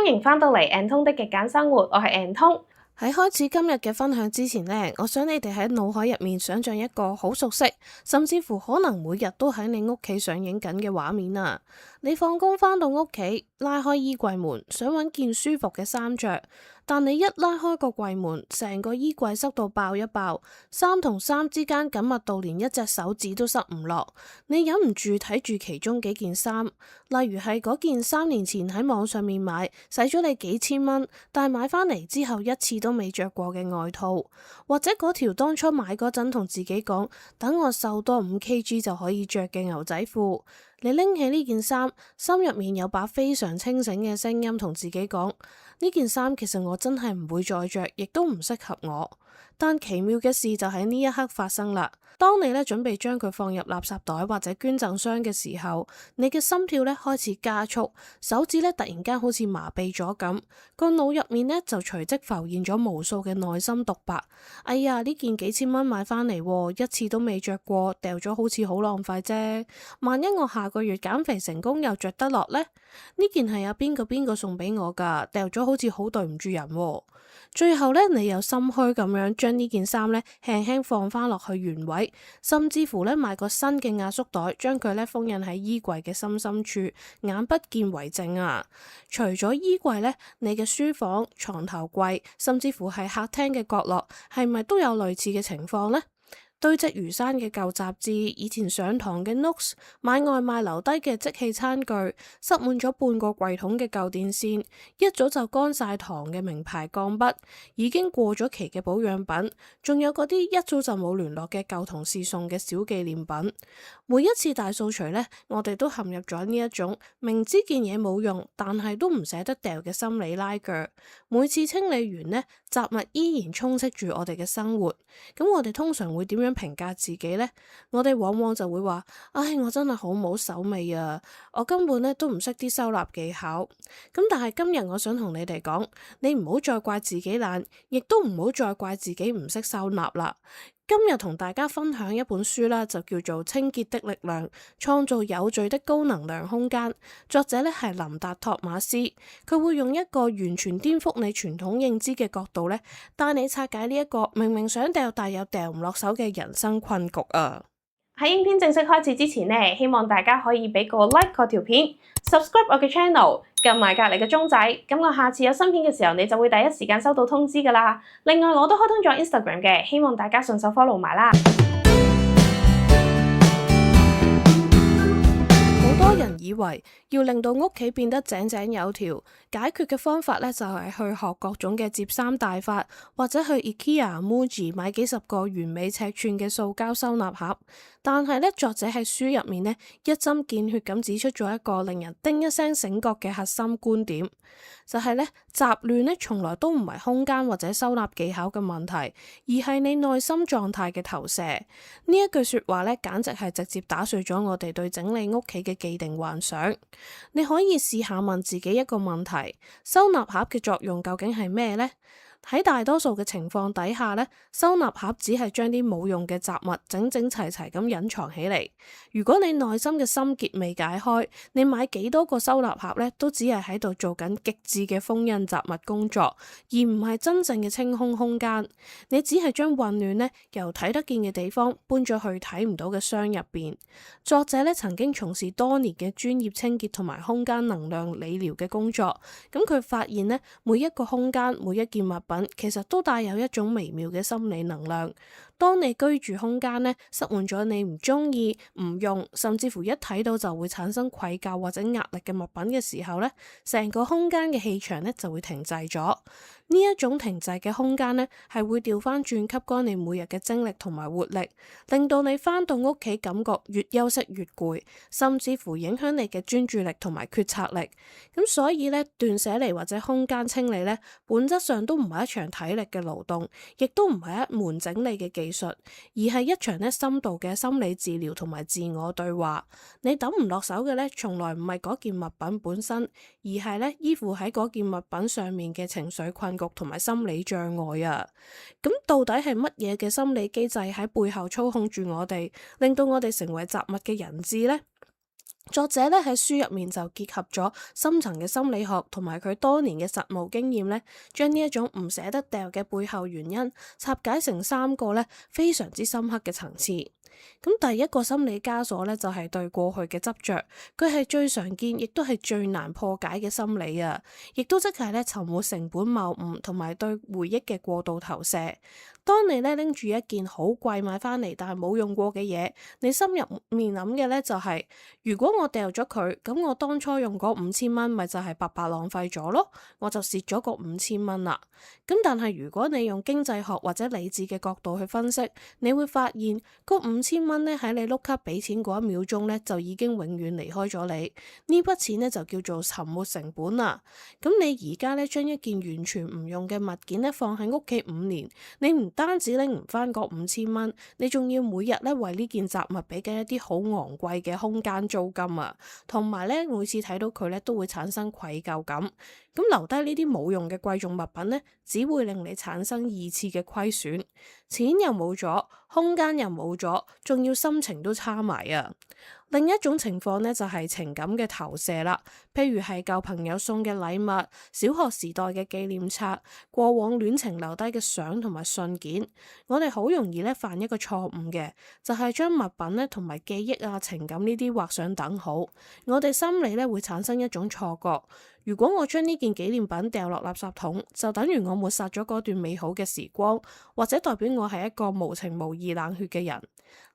歡迎返到嚟 N 通的極簡生活，我係 N 通。喺開始今日嘅分享之前呢，我想你哋喺腦海入面想象一個好熟悉，甚至乎可能每日都喺你屋企上映緊嘅畫面啊！你放工返到屋企，拉開衣櫃門，想揾件舒服嘅衫着，但你一拉開個櫃門，成個衣櫃塞到爆一爆，衫同衫之間緊密到連一隻手指都塞唔落，你忍唔住睇住其中幾件衫，例如係嗰件3年前喺網上面買，使咗你幾千蚊，但係買返嚟之後一次都未着過嘅外套，或者嗰條當初買嗰陣同自己講，等我瘦多5kg 就可以着嘅牛仔褲。你拎起呢件衫，心入面有把非常清醒嘅聲音同自己講，呢件衫其實我真係唔會再着，亦都唔適合我。但奇妙嘅事就喺呢一刻發生啦。當你準備將佢放入垃圾袋或者捐贈箱嘅時候，你嘅心跳開始加速，手指突然間好似麻痹咗咁，個腦入面就隨即浮現咗無數嘅內心獨白。哎呀，呢件幾千蚊買返嚟，一次都未着過，掉咗好似好浪費啫。萬一我下個月減肥成功又着得落呢？呢件係阿邊個送俾我噶，掉咗好似好對唔住人喎。最後你又心虛咁樣將呢件衫輕輕放翻落去原位，甚至乎買個新嘅壓縮袋，將佢封印喺衣櫃嘅深深處，眼不見為淨啊！除咗衣櫃你嘅書房、床頭櫃，甚至乎係客廳嘅角落，係咪都有類似嘅情況呢？堆積如山嘅舊雜誌，以前上堂嘅 notes， 買外賣留低嘅即棄餐具，塞滿咗半個櫃桶嘅舊電線，一早就乾晒糖嘅名牌鋼筆，已經過咗期嘅保養品，仲有嗰啲一早就冇聯絡嘅舊同事送嘅小紀念品。每一次大掃除我哋都陷入咗呢一種明知件嘢冇用，但係都唔捨得掉嘅心理拉鋸。每次清理完雜物依然充斥住我哋嘅生活。咁我哋通常會點樣評價自己呢？我哋往往就會話：唉，我真係好冇手尾啊！我根本都唔識啲收納技巧。咁但係今日我想同你哋講，你唔好再怪自己懶，亦都唔好再怪自己唔識收納啦。今日同大家分享一本書啦，就叫做《清潔的力量：創造有序的高能量空間》。作者係林達托馬斯，佢會用一個完全顛覆你傳統認知嘅角度帶你拆解呢一個明明想掉但又掉唔落手嘅人生困局啊！喺影片正式開始之前希望大家可以俾個 like 嗰條片，subscribe 我嘅 channel， 撳埋隔離嘅鐘仔，咁我下次有新片嘅時候，你就會第一時間收到通知噶啦。另外我都開通咗 Instagram 嘅，希望大家順手 follow 埋啦。好多人以為要令到屋企變得井井有條，解決嘅方法就係去學各種嘅摺衫大法，或者去 IKEA、MUJI 買幾十個完美尺寸嘅塑膠收納盒。但係作者喺書入面一針見血咁指出咗一個令人叮一聲醒覺嘅核心觀點，就係雜亂從來都唔係空間或者收納技巧嘅問題，而係你內心狀態嘅投射。呢一句說話簡直係直接打碎咗我哋對整理屋企嘅既定幻想。你可以試下問自己一個問題：收納盒嘅作用究竟係咩呢？喺大多數嘅情況底下收納盒只係將啲冇用嘅雜物整整齊齊咁隱藏起嚟。如果你內心嘅心結未解開，你買幾多個收納盒都只係喺度做緊極致嘅封印雜物工作，而唔係真正嘅清空空間。你只係將混亂由睇得見嘅地方搬咗去睇唔到嘅箱入邊。作者曾經從事多年嘅專業清潔同埋空間能量理療嘅工作，咁佢發現每一個空間，每一件物品其實都帶有一種微妙嘅心理能量。當你居住空間塞滿咗你唔中意、唔用，甚至乎一睇到就會產生愧疚或者壓力嘅物品嘅時候成個空間嘅氣場就會停滯咗。呢一種停滯嘅空間係會調翻轉吸乾你每日嘅精力同埋活力，令到你翻到屋企感覺越休息越攰，甚至乎影響你嘅專注力同埋決策力。咁所以斷捨離或者空間清理本質上都唔係一場體力嘅勞動，亦都唔係一門整理嘅技術，而係一場深度嘅心理治療同埋自我對話。你抌唔落手嘅從來唔係嗰件物品本身，而係依附喺嗰件物品上面嘅情緒困局同埋心理障礙啊。咁到底係乜嘢嘅心理機制喺背後操控住我哋，令到我哋成為雜物嘅人質呢？作者咧喺書入面就結合咗深層嘅心理學同埋佢多年嘅實務經驗咧，將呢一種唔捨得掉嘅背後原因拆解成3個咧非常之深刻嘅層次。咁第一個心理枷鎖咧就係對過去嘅執着，佢係最常見亦都係最難破解嘅心理啊，亦都即係咧沉沒成本謬誤同埋對回憶嘅過度投射。當你咧拎住一件好貴買翻嚟但係冇用過嘅嘢，你心入面諗嘅咧就係，如果我掉咗佢，咁我當初用嗰5000蚊咪就係白白浪費咗咯，我就蝕咗個5000蚊啦。咁但係如果你用經濟學或者理智嘅角度去分析，你會發現嗰5000蚊咧喺你碌卡俾錢嗰1秒鐘咧就已經永遠離開咗你，呢筆錢咧就叫做沉沒成本啦。咁你而家咧將一件完全唔用嘅物件咧放喺屋企5年，你唔單止拎唔翻嗰5000蚊，你仲要每日咧為呢件雜物俾緊一啲好昂貴嘅空間租金啊，同埋咧每次睇到佢咧都會產生愧疚感。咁留低呢啲冇用嘅貴重物品咧，只會令你產生2次嘅虧損，錢又冇咗，空間又冇咗，仲要心情都差埋啊！另一種情況呢，就係情感嘅投射啦，譬如係舊朋友送嘅禮物、小學時代嘅紀念冊、過往戀情留低嘅相同埋信件。我哋好容易咧犯一個錯誤嘅，就係將物品咧同埋記憶啊、情感呢啲畫上等號。我哋心理咧會產生一種錯覺，如果我將呢件紀念品掉落垃圾桶，就等於我抹殺咗嗰段美好嘅時光，或者代表我係一個無情無義冷血嘅人。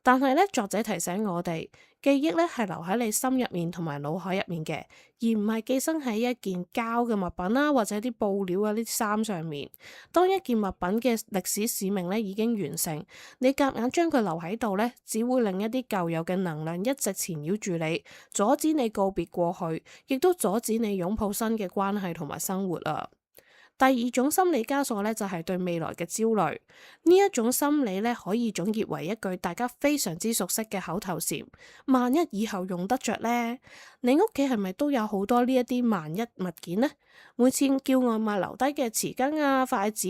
但係咧，作者提醒我哋，記憶咧係留喺你心入面同埋腦海入面嘅，而唔係寄生喺一件膠嘅物品啦，或者啲布料啊、啲衫上面。當一件物品嘅歷史使命咧已經完成，你夾硬將佢留喺度咧，只會令一啲舊有嘅能量一直纏繞住你，阻止你告別過去，亦都阻止你擁抱新嘅關係同埋生活啊。第二種心理枷鎖咧，就係對未來嘅焦慮。呢一種心理咧，可以總結為一句大家非常之熟悉嘅口頭禪：萬一以後用得着呢？你屋企係咪都有好多呢一啲萬一物件呢？每次叫外賣留低嘅匙羹啊、筷子、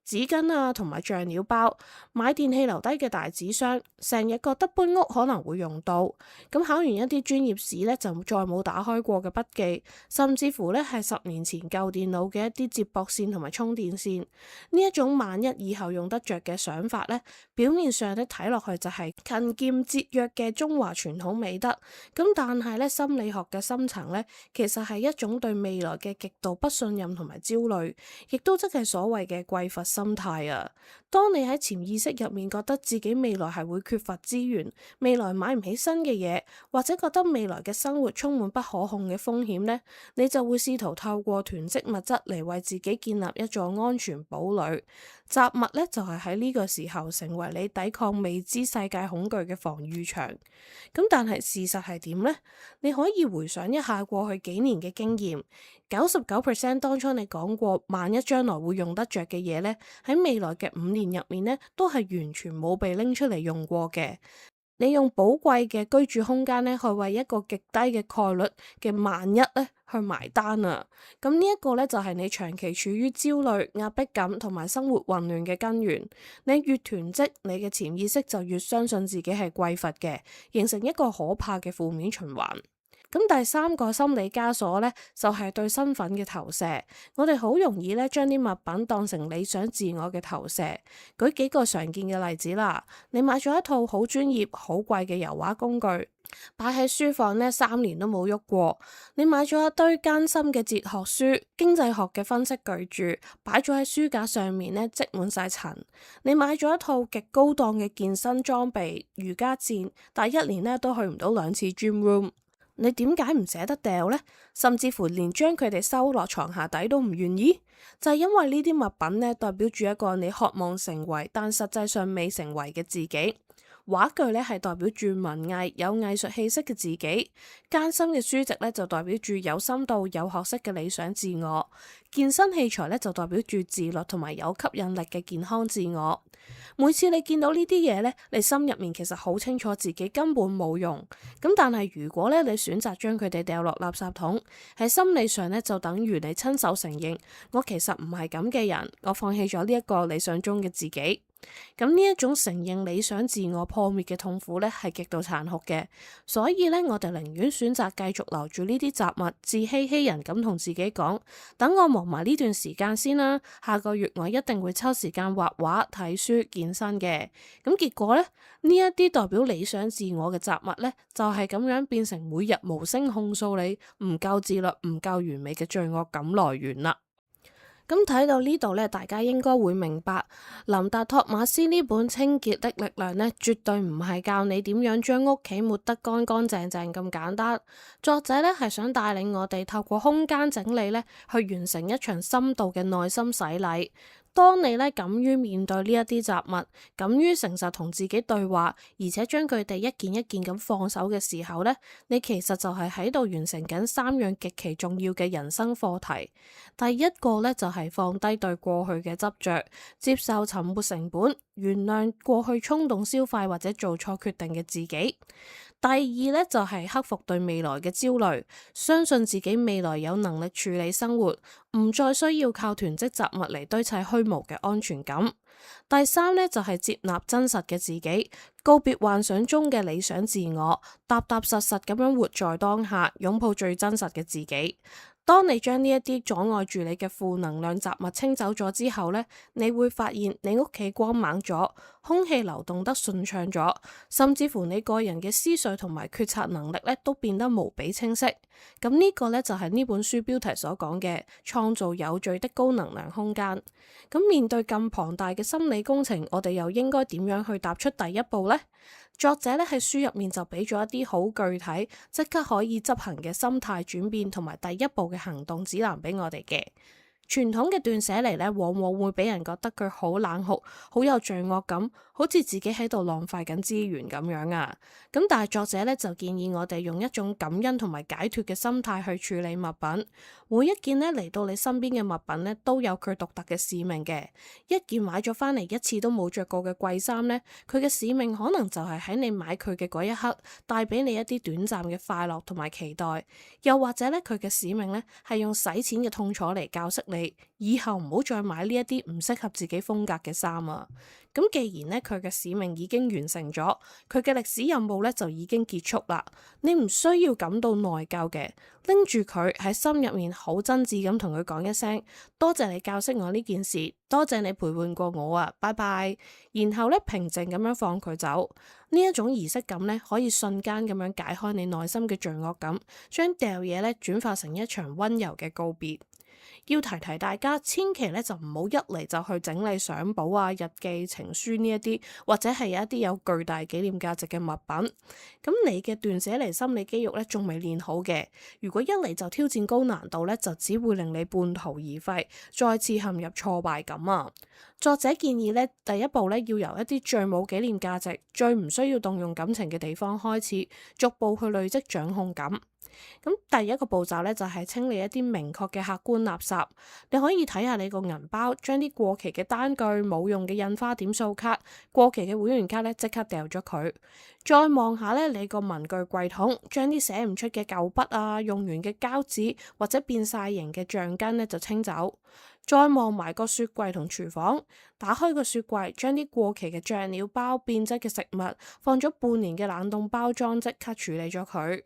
紙巾啊，同埋醬料包；買電器留低嘅大紙箱，成日覺得搬屋可能會用到。咁考完一啲專業試咧，就再冇打開過嘅筆記，甚至乎咧係10年前舊電腦嘅一啲接駁線同埋充電線。呢一種萬一以後用得着嘅想法咧，表面上咧睇落去就係勤儉節約嘅中華傳統美德。咁但係咧心理學嘅深層咧，其實係一種對未來嘅極度不信任同埋焦慮，亦都即係所謂嘅匱乏心態啊。當你喺潛意識入面覺得自己未來係會缺乏資源，未來買唔起新嘅嘢，或者覺得未來嘅生活充滿不可控嘅風險呢，你就會試圖透過囤積物質嚟為自己建立一座安全堡壘。雜物呢，就係喺呢個時候成為你抵抗未知世界恐懼嘅防禦牆。咁但係事實係點呢？你可以回想一下過去幾年嘅經驗，99% 當初你講過萬一將來會用得着嘅嘢呢，喺未來嘅5年入面呢，都係完全冇被拎出嚟用過嘅。你用寶貴嘅居住空間咧，去為一個極低嘅概率嘅萬一咧去埋單啊！咁呢一個咧就係你長期處於焦慮、壓迫感同埋生活混亂嘅根源。你越囤積，你嘅潛意識就越相信自己係匱乏嘅，形成一個可怕嘅負面循環。咁第三個心理枷鎖咧，就係對身份嘅投射。我哋好容易咧將啲物品當成理想自我嘅投射。舉幾個常見嘅例子啦，你買咗一套好專業、好貴嘅油畫工具，擺喺書房呢3年都冇喐過。你買咗一堆艱深嘅哲學書、經濟學嘅分析巨著，擺咗喺書架上面呢積滿晒塵。你買咗一套極高檔嘅健身裝備、瑜伽墊，但1年呢都去唔到2次 gym room。你點解唔捨得掉呢？甚至乎連將佢哋收落床下底都唔願意？就係因為呢啲物品呢，代表住一個你渴望成為但實際上未成為嘅自己。畫具咧係代表住文藝有藝術氣息嘅自己，艱辛嘅書籍咧就代表住有深度有學識嘅理想自我，健身器材咧就代表住自律同埋有吸引力嘅健康自我。每次你見到呢啲嘢咧，你心入面其實好清楚自己根本冇用，咁但係如果咧你選擇將佢哋掉落垃圾桶，喺心理上咧就等於你親手承認我其實唔係咁嘅人，我放棄咗呢一個理想中嘅自己。咁呢一種承認理想自我破滅嘅痛苦呢，係極度殘酷嘅，所以呢，我哋寧願選擇繼續留住呢啲雜物，自欺欺人咁同自己講，等我忙埋呢段時間先啦，下個月我一定會抽時間畫畫、睇書、健身嘅。咁結果呢，呢一啲代表理想自我嘅雜物呢，就係咁樣變成每日無聲控訴你唔夠自律、唔夠完美嘅罪惡感來源啦。咁睇到呢度呢，大家應該會明白，林達托馬斯呢本《清潔的力量》呢，絕對唔係教你點樣將屋企抹得乾乾淨淨咁簡單。作者呢係想帶領我哋透過空間整理呢，去完成一場深度嘅內心洗禮。當你敢於面對呢一啲雜物，敢於誠實同自己對話，而且將佢哋一件一件咁放手嘅時候呢，你其實就係喺度完成緊3樣極其重要嘅人生課題。第一個呢，就係放低對過去嘅執着，接受沉沒成本，原諒過去衝動消費或者做錯決定嘅自己。第二呢，就係克服對未來嘅焦慮，相信自己未來有能力處理生活，唔再需要靠囤積雜物嚟堆砌虛無嘅安全感。第三呢，就係接納真實嘅自己，告別幻想中嘅理想自我，踏踏實實咁樣活在當下，擁抱最真實嘅自己。當你將呢一啲阻礙住你嘅負能量雜物清走咗之後呢，你會發現你屋企光猛咗，空氣流動得順暢咗，甚至乎你個人嘅思緒同埋決策能力呢都變得無比清晰。咁呢個呢，就係呢本書標題所講嘅創造有序的高能量空間。咁面對咁龐大嘅心理工程，我哋又應該點樣去踏出第一步呢？作者咧喺書入面就俾咗一啲好具體、即刻可以執行嘅心態轉變同埋第一步嘅行動指南俾我哋嘅。傳統嘅斷捨離咧，往往會俾人覺得佢好冷酷、好有罪惡感，好似自己喺度浪費緊資源咁樣啊。咁但係作者咧就建議我哋用一種感恩同埋解脫嘅心態去處理物品。每一件咧嚟到你身邊嘅物品咧，都有佢獨特嘅使命嘅。一件買咗翻嚟一次都冇着過嘅貴衫咧，佢嘅使命可能就係喺你買佢嘅嗰一刻，帶俾你一啲短暫嘅快樂同埋期待。又或者咧，佢嘅使命咧係用使錢嘅痛楚嚟教識你，以後唔好再買呢一啲唔適合自己風格嘅衫啊！咁既然咧佢嘅使命已經完成咗，佢嘅歷史任務咧就已經結束啦，你唔需要感到內疚嘅，拎住佢喺心入面好真摯咁同佢講一聲，多謝你教識我呢件事，多謝你陪伴過我啊，拜拜。然後咧平靜咁樣放佢走，呢一種儀式感咧可以瞬間咁樣解開你內心嘅罪惡感，將掉嘢咧轉化成一場溫柔嘅告別。要提提大家，千祈咧就唔好一嚟就去整理相簿啊、日記、情書呢一啲，或者係有一啲有巨大紀念價值嘅物品。咁你嘅斷捨離心理肌肉咧仲未練好嘅，如果一嚟就挑戰高難度咧，就只會令你半途而廢，再次陷入挫敗感啊！作者建議咧，第一步咧要由一啲最冇紀念價值、最唔需要動用感情嘅地方開始，逐步去累積掌控感。咁第一個步驟咧就係清理一啲明確嘅客觀垃圾，你可以睇下你個銀包，將啲過期嘅單據、冇用嘅印花點數卡、過期嘅會員卡咧即刻掉咗佢。再望下咧你個文具櫃桶，將啲寫唔出嘅舊筆啊、用完嘅膠紙或者變晒形嘅橡筋咧就清走。再望埋個雪櫃同廚房，打開個雪櫃，將啲過期嘅醬料包、變質嘅食物，放咗半年嘅冷凍包裝即刻處理咗佢。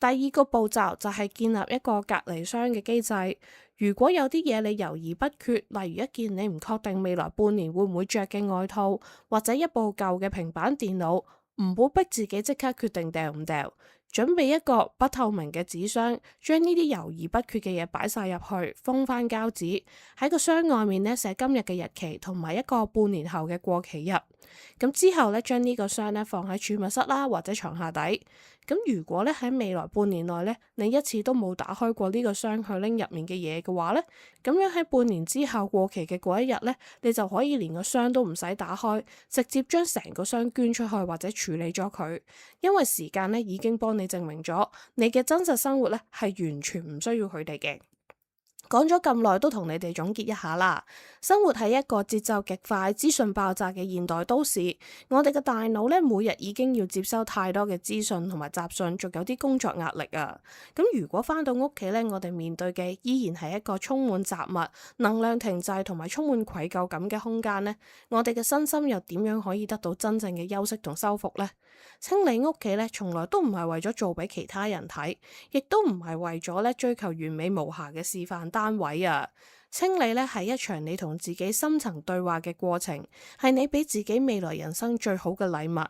第二個步驟就係建立一個隔離箱嘅機制。如果有啲嘢你猶豫不決，例如一件你唔確定未來半年會唔會着嘅外套，或者一部舊嘅平板電腦，唔好逼自己即刻決定掉唔掉。準備一個不透明嘅紙箱，將呢啲猶豫不決嘅嘢擺晒入去，封翻膠紙。喺個箱外面呢，寫今日嘅日期同埋一個半年後嘅過期日。咁之後呢，將呢個箱呢放喺儲物室啦，或者床下底。咁如果咧喺未來半年內咧，你一次都冇打開過呢個箱去拎入面嘅嘢嘅話咧，咁樣喺半年之後過期嘅嗰一日咧，你就可以連個箱都唔使打開，直接將成個箱捐出去或者處理咗佢。因為時間咧已經幫你證明咗，你嘅真實生活咧係完全唔需要佢哋嘅。講咗咁耐，都同你哋總結一下啦。生活喺一個節奏極快、資訊爆炸嘅現代都市，我哋嘅大腦咧每日已經要接收太多嘅資訊同埋雜訊，仲有啲工作壓力啊。咁如果翻到屋企咧，我哋面對嘅依然係一個充滿雜物、能量停滯同埋充滿愧疚感嘅空間呢，我哋嘅身心又點樣可以得到真正嘅休息同修復呢？清理屋企咧，從來都唔係為咗做俾其他人睇，亦都唔係為咗咧追求完美無瑕嘅示範單位啊。清理咧係一場你同自己深層對話嘅過程，係你俾自己未來人生最好嘅禮物。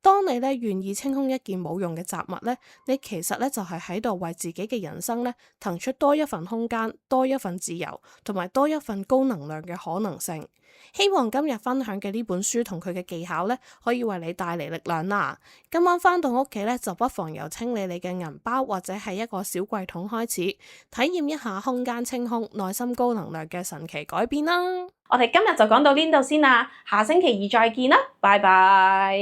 當你咧願意清空一件冇用嘅雜物咧，你其實咧就係喺度為自己嘅人生咧騰出多一份空間、多一份自由，同埋多一份高能量嘅可能性。希望今日分享嘅呢本書同佢嘅技巧咧，可以為你帶嚟力量啦。今晚返到屋企咧，就不妨由清理你嘅銀包或者係一個小櫃桶開始，體驗一下空間清空、內心高能量嘅神奇改變啦。我哋今日就講到呢度先啦，下星期二再見啦，拜拜。